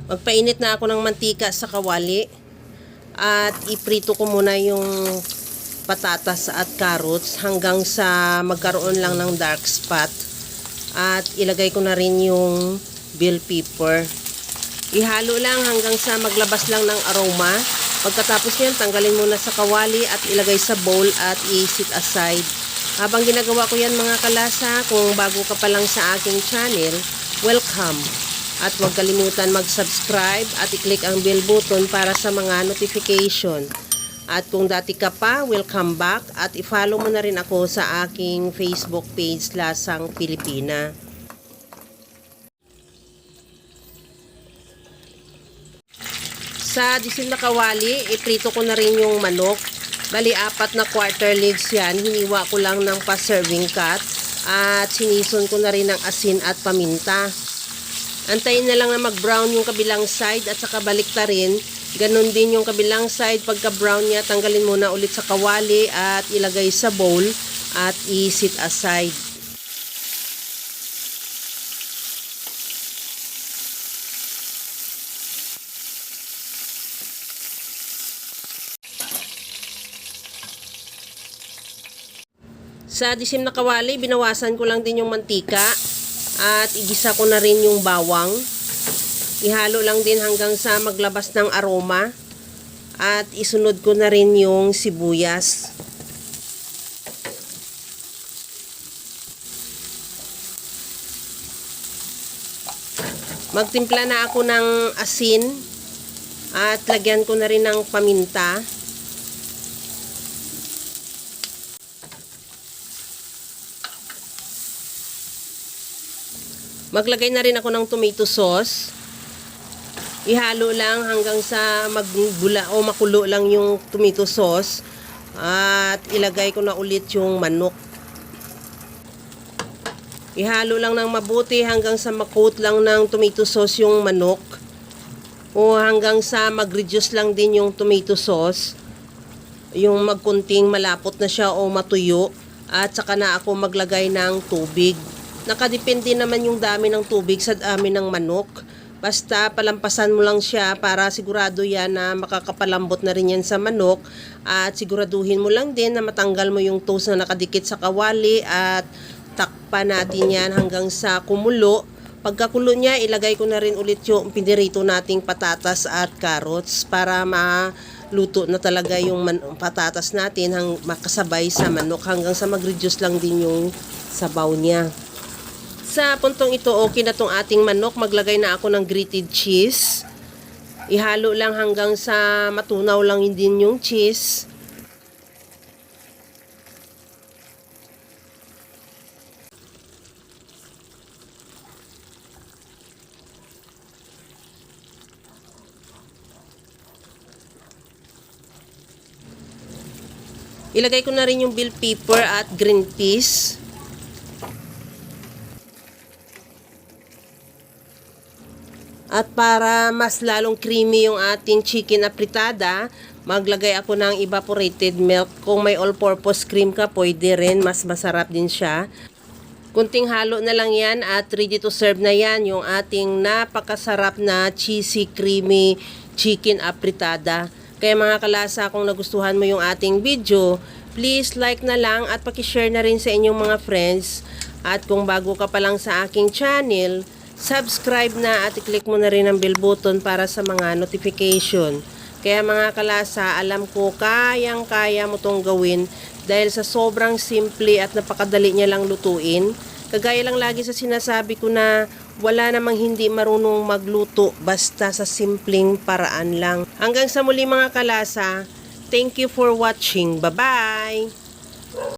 Magpainit na ako ng mantika sa kawali at iprito ko muna yung patatas at carrots hanggang sa magkaroon lang ng dark spot, at ilagay ko na rin yung bell pepper. Ihalo lang hanggang sa maglabas lang ng aroma. Pagkatapos yan, tanggalin muna sa kawali at ilagay sa bowl at i-set aside. Habang ginagawa ko yan mga kalasa, kung bago ka pa lang sa aking channel, welcome. At huwag kalimutan mag-subscribe at i-click ang bell button para sa mga notification. At kung dati ka pa, welcome back at i-follow mo na rin ako sa aking Facebook page, Lasang Pilipina. Sa disim na kawali, iprito ko na rin yung manok. Bali, 4 na quarter legs yan. Hiniwa ko lang ng pa-serving cut at sinison ko na rin ng asin at paminta. Antayin na lang na mag-brown yung kabilang side at saka balik ta rin. Ganon din yung kabilang side. Pagka-brown niya, tanggalin muna ulit sa kawali at ilagay sa bowl at i-set aside. Sa disim na kawali, binawasan ko lang din yung mantika at igisa ko na rin yung bawang. Ihalo lang din hanggang sa maglabas ng aroma at isunod ko na rin yung sibuyas. Magtimpla na ako ng asin at lagyan ko na rin ng paminta. Maglagay na rin ako ng tomato sauce. Ihalo lang hanggang sa magbula o makulo lang yung tomato sauce. At ilagay ko na ulit yung manok. Ihalo lang ng mabuti hanggang sa makoat lang ng tomato sauce yung manok. O hanggang sa mag-reduce lang din yung tomato sauce. Yung magkunting malapot na siya o matuyo. At saka na ako maglagay ng tubig. Nakadepende naman yung dami ng tubig sa dami ng manok. Basta palampasan mo lang siya para sigurado yan na makakapalambot na rin yan sa manok. At siguraduhin mo lang din na matanggal mo yung toast na nakadikit sa kawali at takpan natin yan hanggang sa kumulo. Pagkakulo niya, ilagay ko na rin ulit yung pinirito nating patatas at carrots para maluto na talaga yung patatas natin makasabay sa manok hanggang sa mag-reduce lang din yung sabaw niya. Sa puntong ito, okay na tong ating manok. Maglagay na ako ng grated cheese. Ihalo lang hanggang sa matunaw lang din yung cheese. Ilagay ko na rin yung bell pepper at green peas. At para mas lalong creamy yung ating chicken apritada, maglagay ako ng evaporated milk. Kung may all-purpose cream ka, pwede rin. Mas masarap din siya. Kunting halo na lang yan at ready to serve na yan. Yung ating napakasarap na cheesy, creamy chicken apritada. Kaya mga kalasa, kung nagustuhan mo yung ating video, please like na lang at pakishare na rin sa inyong mga friends. At kung bago ka pa lang sa aking channel, subscribe na at i-click mo na rin ang bell button para sa mga notification. Kaya mga kalasa, alam ko kayang-kaya mo tong gawin dahil sa sobrang simple at napakadali niya lang lutuin. Kagaya lang lagi sa sinasabi ko na wala namang hindi marunong magluto basta sa simpleng paraan lang. Hanggang sa muli mga kalasa, thank you for watching. Bye-bye!